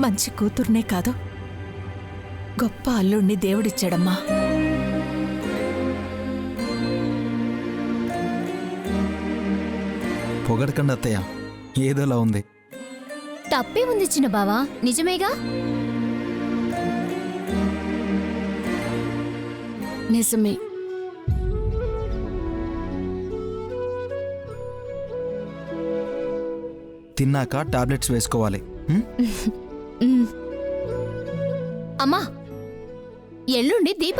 మంచి కూతుర్నే కాదు, గొప్ప అల్లుణ్ణి దేవుడిచ్చాడమ్మా. పొగడకండి అత్తయ్య, ఏదోలా ఉంది. తప్పే ఉంది చిన్న బావా, నిజమేగా? నిజమే. తిన్నాక టాబ్లెట్స్ వేసుకోవాలి. అమ్మా, ఎల్లుండి దీప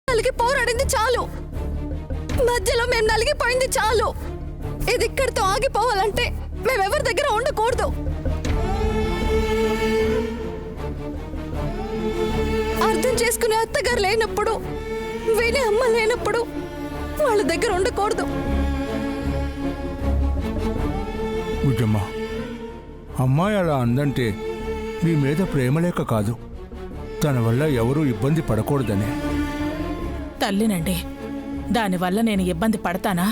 నలిగి పోరాడింది చాలు, మధ్యలో మేము నలిగిపోయింది చాలు. ఇది ఇక్కడితో ఆగిపోవాలంటే మేమెవరి దగ్గర ఉండకూడదు. అర్థం చేసుకునే అత్తగారు లేనప్పుడు, వినే అమ్మ లేనప్పుడు వాళ్ళ దగ్గర ఉండకూడదు. బుజ్జమ్మ, అమ్మాయి అలా అందంటే మీ మీద ప్రేమలేక కాదు, తన వల్ల ఎవరూ ఇబ్బంది పడకూడదనే. తల్లినండి, దానివల్ల నేను ఇబ్బంది పడతానా?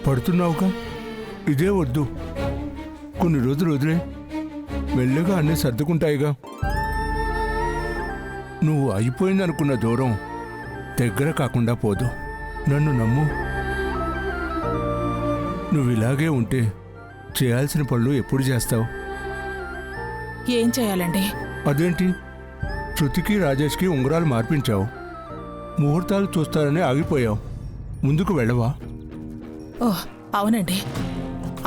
పడుతున్నావుగా, ఇదే వద్దు. కొన్ని రోజులు వదిలే, మెల్లగా అన్నీ సర్దుకుంటాయిగా. నువ్వు అయిపోయిందనుకున్న దూరం దగ్గర కాకుండా పోదు. నన్ను నమ్ము. నువ్వు ఇలాగే ఉంటే చేయాల్సిన పనులు ఎప్పుడు చేస్తావు? ఏం చేయాలండి? అదేంటి, శృతికి రాజేష్కి ఉంగరాలు మార్పించావు, ముహూర్తాలు చూస్తారని ఆగిపోయావు. ముందుకు వెళ్ళవా? ఓహ్ అవునండి,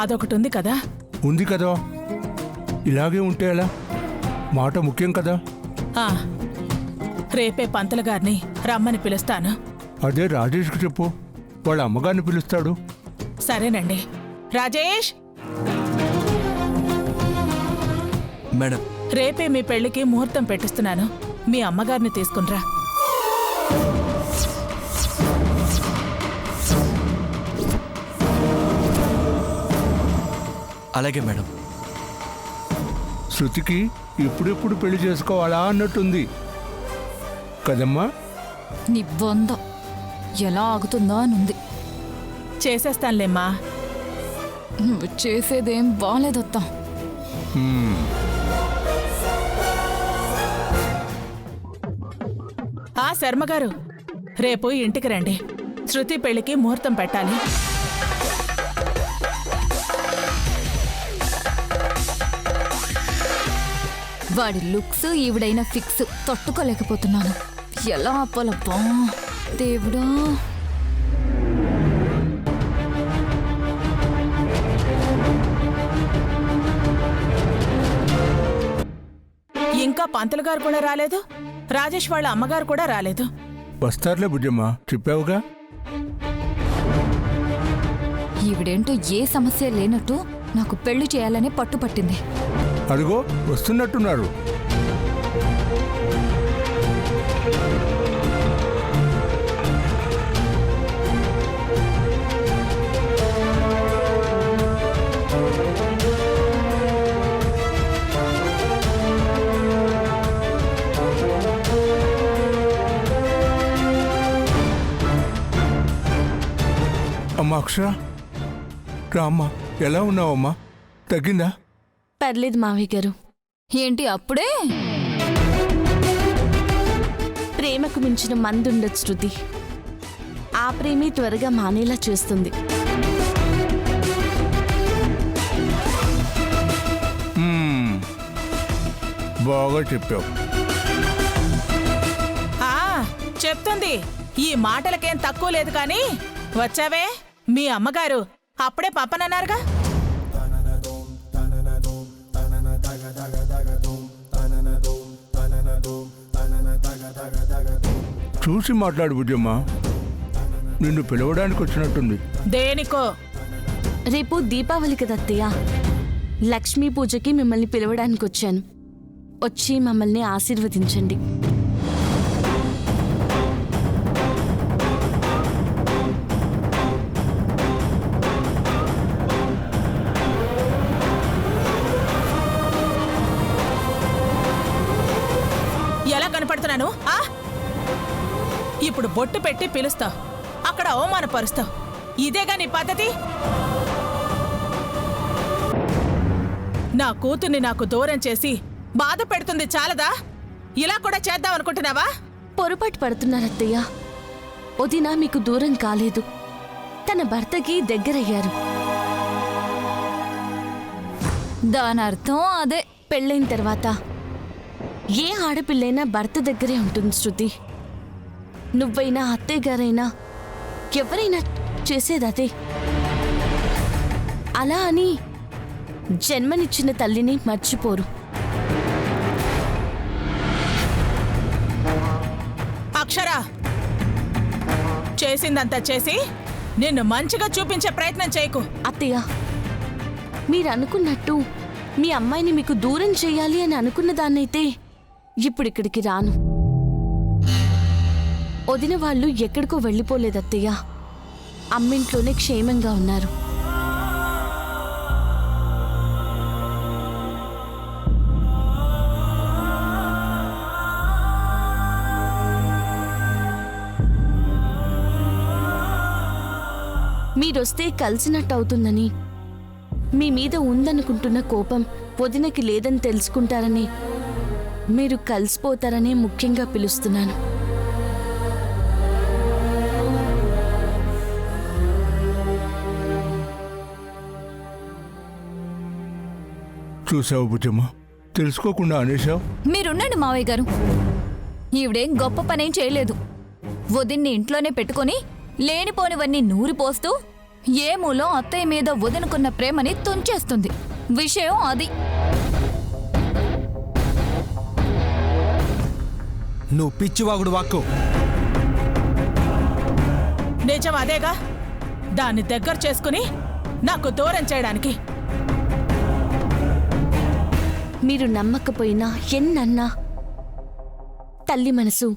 అదొకటి ఉంది కదా. ఉంది కదా, ఇలాగే ఉంటే ఎలా? మాట ముఖ్యం కదా. రేపే పంతులు గారిని రమ్మని పిలుస్తాను. అదే రాజేష్కి చెప్పు, వాళ్ళ అమ్మగారిని పిలుస్తాడు. సరేనండి. రాజేష్, మేడం, రేపే మీ పెళ్లికి ముహూర్తం పెట్టిస్తున్నాను, మీ అమ్మగారిని తీసుకునిరా. అలాగే మేడం. శృతికి ఇప్పుడెప్పుడు పెళ్లి చేసుకోవాలా అన్నట్టుంది కదమ్మా? నీ బొంద ఎలా ఆగుతుందా అనుంది. చేసేస్తానులేమ్మా. నువ్వు చేసేదేం బాలేదత్తా. శర్మగారు, రేపు ఇంటికి రండి, శృతి పెళ్లికి ముహూర్తం పెట్టాలి. వాడి లుక్స్ ఈవిడైన ఫిక్స్ తట్టుకోలేకపోతున్నాను. ఎలా ఆపాలబ్బా దేవుడా. ఇంకా పంతులు గారు కూడా రాలేదు, రాజేష్ వాళ్ళ అమ్మగారు కూడా రాలేదు. వస్తారులే బుజ్జమ్మ, చెప్పావుగా. ఈవిడేంటో ఏ సమస్య లేనట్టు నాకు పెళ్లి చేయాలనే పట్టుపట్టింది. అడుగో వస్తున్నట్టున్నారు. అమ్మా అక్షర, రామ్మా, ఎలా ఉన్నావమ్మా? తగ్గిందా? పర్లేదు మావయ్య గారు. ఏంటి అప్పుడే? ప్రేమకు మించిన మందుండదు శృతి. ఆ ప్రేమే త్వరగా మానేలా చేస్తుంది. బాగా చెప్పావు. చెప్తుంది. ఈ మాటలకేం తక్కువ లేదు కానీ వచ్చావే, మీ అమ్మగారు అప్పుడే పప్పనన్నారుగా. చూసి మాట్లాడు బుజ్జమ్మ, నిన్ను పిలవడానికి వచ్చినట్టుంది. దేనికో? రేపు దీపావళి కదా అత్తయ్య, లక్ష్మీ పూజకి మిమ్మల్ని పిలవడానికి వచ్చాను. వచ్చి మమ్మల్ని ఆశీర్వదించండి. ఎలా కనపడుతున్నాను? ఇప్పుడు బొట్టు పెట్టి పిలుస్తావు, అక్కడ అవమానపరుస్తావు. ఇదేగా నీ పద్ధతి? నా కూతుర్ని నాకు దూరం చేసి బాధ పెడుతుంది చాలదా? ఇలా కూడా చేద్దాం అనుకుంటున్నావా? పొరపాటు పడుతున్నారు అత్తయ్య. వదిన మీకు దూరం కాలేదు, తన భర్తకి దగ్గరయ్యారు. దాని అర్థం అదే. పెళ్ళైన తర్వాత ఏ ఆడపిల్లైనా భర్త దగ్గరే ఉంటుంది శృతి. నువ్వైనా అత్తయ్య గారైనా ఎవరైనా చేసేదదే. అలా అని జన్మనిచ్చిన తల్లిని మర్చిపోరు. అక్షర, చేసిందంతా చేసి నిన్ను మంచిగా చూపించే ప్రయత్నం చేయకు. అత్తయ్య, మీరు అనుకున్నట్టు మీ అమ్మాయిని మీకు దూరం చేయాలి అని అనుకున్న దాన్నైతే ఇప్పుడిక్కడికి రాను. వదిన వాళ్ళు ఎక్కడికో వెళ్ళిపోలేదు అత్తయ్య, అమ్మింట్లోనే క్షేమంగా ఉన్నారు. మీరొస్తే కలిసినట్టు అవుతుందని, మీ మీద ఉందనుకుంటున్న కోపం వదినకి లేదని తెలుసుకుంటారని, మీరు కలిసిపోతారనే ముఖ్యంగా పిలుస్తున్నాను. చూసావు బుజ్జమ్మ, తెలుసుకోకుండా అనేశావు. మీరుండండి మావయ్య గారు. ఈవిడేం గొప్ప పనేం చేయలేదు. వదిన్ని ఇంట్లోనే పెట్టుకొని లేనిపోనివన్నీ నూరిపోస్తూ ఏ మూలం అత్తయ్య మీద వదునుకున్న ప్రేమని తుంచేస్తుంది. విషయం అది. నువ్వు పిచ్చివాగుడు వాక్కు. నిజం అదేగా, దాన్ని దగ్గర చేసుకుని నాకు దూరం చేయడానికి. మీరు నమ్మకపోయినా ఎన్నన్నా తల్లి మనసు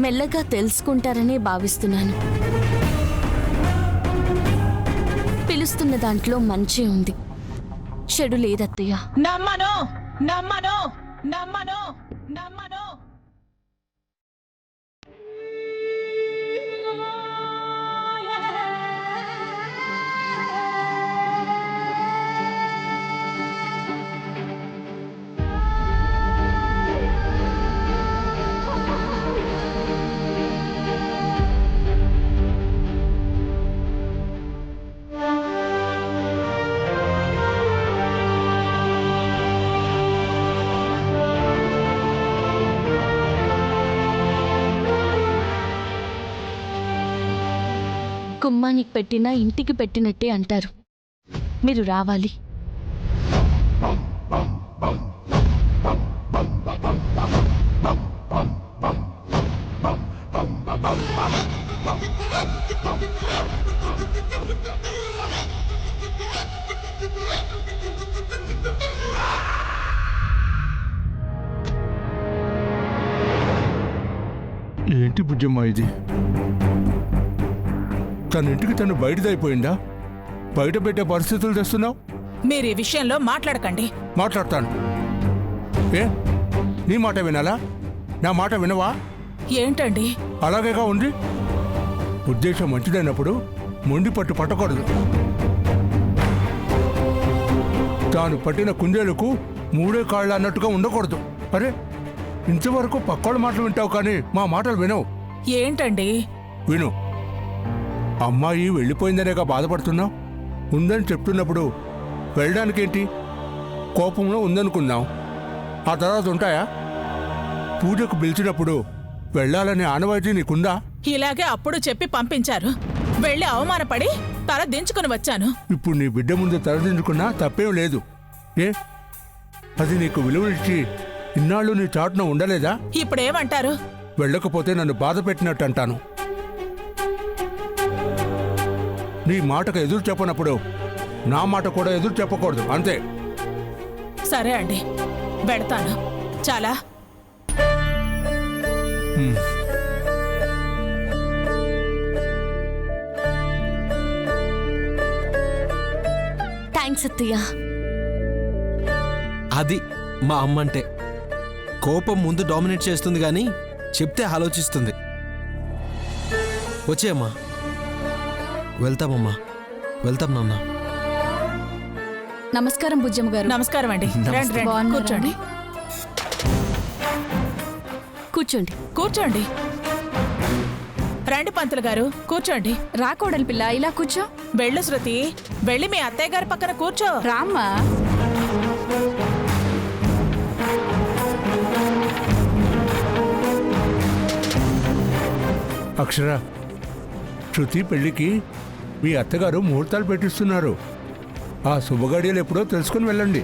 మెల్లగా తెలుసుకుంటారనే భావిస్తున్నాను. పిలుస్తున్న దాంట్లో మంచి ఉంది, చెడు లేదత్తయ్య. నమ్మను, నమ్మను, నమ్మను, నమ్మను. గుమ్మానికి పెట్టినా ఇంటికి పెట్టినట్టే అంటారు. మీరు రావాలి. ఏంటి బుజ్జమ్మ ఇది? తన ఇంటికి తను బయటదైపోయిందా? బయట పెట్టే పరిస్థితులు తెస్తున్నావు. మీరు ఈ విషయంలో మాట్లాడకండి. మాట్లాడతాను. ఏ, నీ మాట వినాలా? నా మాట వినవా? ఏంటండి? అలాగేగా ఉంది. ఉద్దేశం మంచిదైనప్పుడు మొండి పట్టు పట్టకూడదు. తాను పట్టిన కుందేలకు మూడే కాళ్ళు అన్నట్టుగా ఉండకూడదు. అరే, ఇంతవరకు పక్కోళ్ళ మాటలు వింటావు కానీ మా మాటలు వినవు. ఏంటండి? విను. అమ్మాయి వెళ్ళిపోయిందనేగా బాధపడుతున్నావు. ఉందని చెప్తున్నప్పుడు వెళ్ళడానికేంటి? కోపంలో ఉందనుకుందాం, ఆ తర్వాత ఉంటాయా? పూజకు పిలిచినప్పుడు వెళ్ళాలనే ఆనవాయితీ నీకుందా? ఇలాగే అప్పుడు చెప్పి పంపించారు. వెళ్ళి అవమానపడి తల దించుకుని వచ్చాను. ఇప్పుడు నీ బిడ్డ ముందు తలదించుకున్నా తప్పేం లేదు. ఏ, అది నీకు విలువనిచ్చి ఇన్నాళ్ళు నీ చాటున ఉండలేదా? ఇప్పుడేమంటారు? వెళ్ళకపోతే నన్ను బాధ పెట్టినట్టు అంటాను. నీ మాటకు ఎదురు చెప్పనప్పుడు నా మాట కూడా ఎదురు చెప్పకూడదు, అంతే. సరే అండి, పెడతాను. చాలా థ్యాంక్స్ అత్తయ్య. అది మా అమ్మ అంటే. కోపం ముందు డామినేట్ చేస్తుంది కానీ చెప్తే ఆలోచిస్తుంది. వచ్చేయమ్మా. వెళ్తామమ్మా, వెళ్తాం నాన్న. నమస్కారం బుజ్జమ్మ గారు. నమస్కారం అండి. రండి, రండి, బాగున్నారా? కూర్చోండి. కూర్చోండి. కూర్చోండి. రండి పంతులు గారు, కూర్చోండి. రాకోడలి పిల్ల, ఇలా కూర్చో. వెళ్ళు శృతి, వెళ్ళి మీ అత్తయ్య గారి పక్కన కూర్చో. రామ్మా. అక్షర, శృతి పెళ్లికి మీ అత్తగారు ముహూర్తాలు పెట్టిస్తున్నారు. ఆ శుభగడియలు ఎప్పుడో తెలుసుకుని వెళ్ళండి.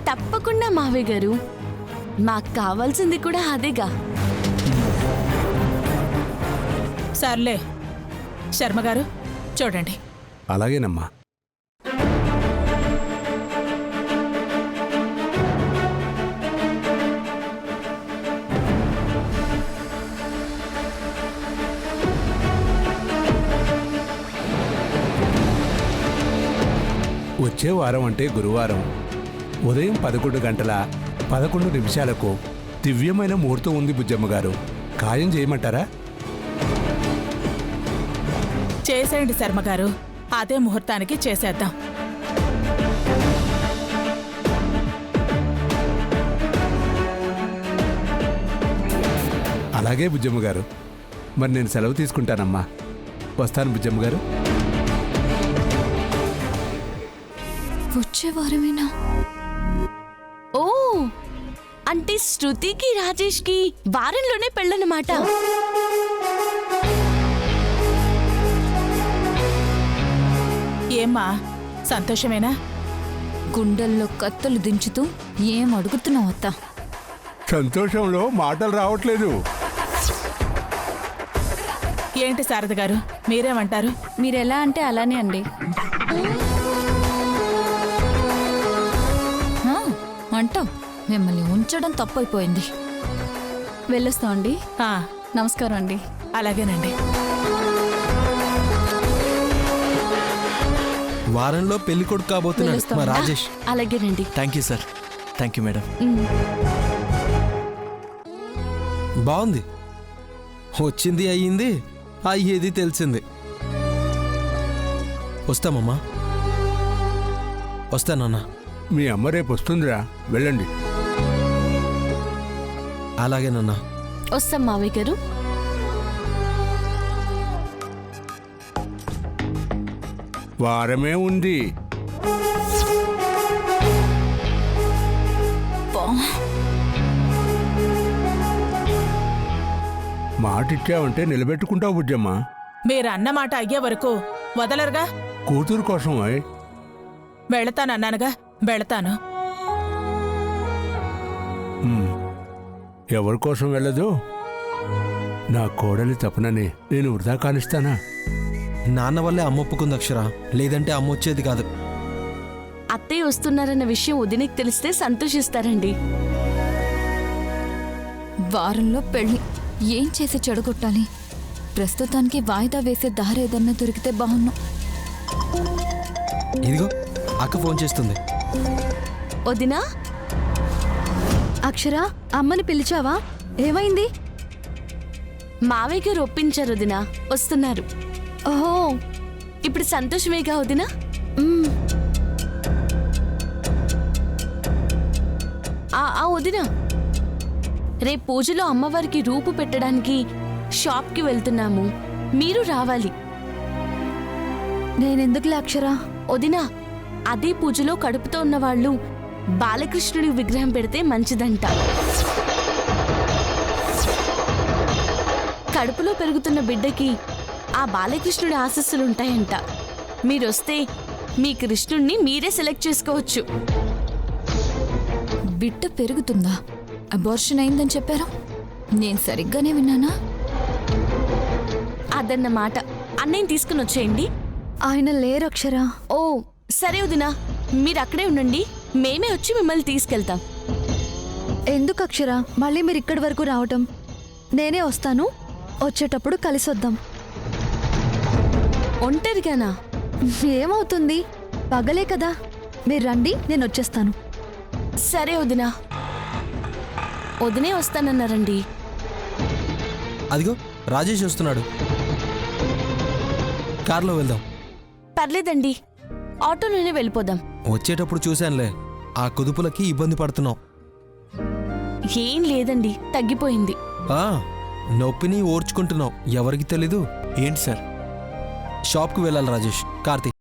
తప్పకుండా మావయ్య గారు, మాకు కావాల్సింది కూడా అదేగా. సర్లే శర్మ గారు, చూడండి. అలాగేనమ్మా. వచ్చే వారం అంటే గురువారం ఉదయం 11 గంటల 11 నిమిషాలకు దివ్యమైన ముహూర్తం ఉంది బుజ్జమ్మ గారు. ఖాయం చేయమంటారా? చేసేయండి శర్మ గారు, అదే ముహూర్తానికి చేసేద్దాం. అలాగే బుజ్జమ్మ గారు. మరి నేను సెలవు తీసుకుంటానమ్మా. వస్తాను బుజ్జమ్మ గారు. వచ్చే వారమేనా? ఓ, అంటే శృతికి రాజేష్కి వారంలోనే పెళ్ళన్నమాట. ఏమ్మా, సంతోషమేనా? గుండెల్లో కత్తులు దించుతూ ఏం అడుగుతున్నావు అత్త? సంతోషంలో మాటలు రావట్లేదు. ఏంటి శారద గారు, మీరేమంటారు? మీరెలా అంటే అలానే అండి. అంటావు, మిమ్మల్ని ఉంచడం తప్పైపోయింది. వెళ్ళొస్తాం అండి. నమస్కారం అండి. అలాగేనండి. వారంలో పెళ్లి కొడుకు కాబోతున్నాడు మా రాజేష్. అలాగేనండి. Thank you sir. Thank you madam. బాగుంది. వచ్చింది అయ్యింది, అయ్యేది తెలిసింది. వస్తామమ్మా. వస్తానన్నా. మీ అమ్మ రేపు వస్తుందిరా, వెళ్ళండి. అలాగేనన్నా. వస్తాం మావయ్య గారు. వారమే ఉంది. మాటిచ్చావంటే నిలబెట్టుకుంటావు బుజ్జమ్మ. మీరు అన్నమాట అయ్యే వరకు వదలరుగా. కూతురు కోసం వెళతానన్నానుగా, వెళతాను. ఎవరి కోసం వెళ్ళదు? నా కోడలి తపనని నేను వృధా కానిస్తానా? నాన్న వల్లే అమ్మ ఒప్పుకుంది అక్షర, లేదంటే అమ్మ వచ్చేది కాదు. అత్తయ్య వస్తున్నారన్న విషయం వదినకి తెలిస్తే సంతోషిస్తారండి. వారంలో పెళ్లి ఏం చేసి చెడగొట్టాలి? ప్రస్తుతానికి వాయిదా వేసే దారి ఏదన్నా దొరికితే బాగున్నాం. ఇదిగో అక్క ఫోన్ చేస్తుంది. వదినా? అక్షర, అమ్మని పిలిచావా? ఏమైంది? మావయ్య గారు ఒప్పించారు వదినా, వస్తున్నారు. ఓహో. ఇప్పుడు సంతోషమేగా వదినా? ఆ వదినా, రేపు పూజలో అమ్మవారికి రూపు పెట్టడానికి షాప్కి వెళ్తున్నాము, మీరు రావాలి. నేనెందుకులే అక్షరా? వదినా, అదే పూజలో కడుపుతో ఉన్నవాళ్ళు బాలకృష్ణుడి విగ్రహం పెడితే మంచిదంట. కడుపులో పెరుగుతున్న బిడ్డకి ఆ బాలకృష్ణుడి ఆశస్సులుంటాయంట. మీరొస్తే మీ కృష్ణుణ్ణి మీరే సెలెక్ట్ చేసుకోవచ్చు. బిడ్డ పెరుగుతుందా? అబార్షన్ అయిందని చెప్పారు, నేను సరిగ్గానే విన్నానా? అదన్నమాట. అన్నయ్యని తీసుకుని వచ్చేయండి. ఆయన లేరు అక్షరా. ఓ సరే వదినా, మీరు అక్కడే ఉండండి, మేమే వచ్చి మిమ్మల్ని తీసుకెళ్తాం. ఎందుకు అక్షరా మళ్ళీ మీరు ఇక్కడి వరకు రావటం? నేనే వస్తాను, వచ్చేటప్పుడు కలిసి వద్దాం. ఒంటరిగానా? ఏమవుతుంది, పగలే కదా. మీరు రండి, నేను వచ్చేస్తాను. సరే వదినా. వదినే వస్తానన్నారండి. అదిగో రాజేష్ వస్తున్నాడు, కార్లో వెళ్దాం. పర్లేదండి, ఆటోలోనే వెళ్ళిపోదాం. వచ్చేటప్పుడు చూశానులే, ఆ కుదుపులకి ఇబ్బంది పడుతున్నావు. ఏం లేదండి, తగ్గిపోయింది. ఆ, నొప్పిని ఓర్చుకుంటున్నావు, ఎవరికి తెలీదు. ఏంటి సార్? షాప్కి వెళ్ళాలి రాజేష్. కార్తీక్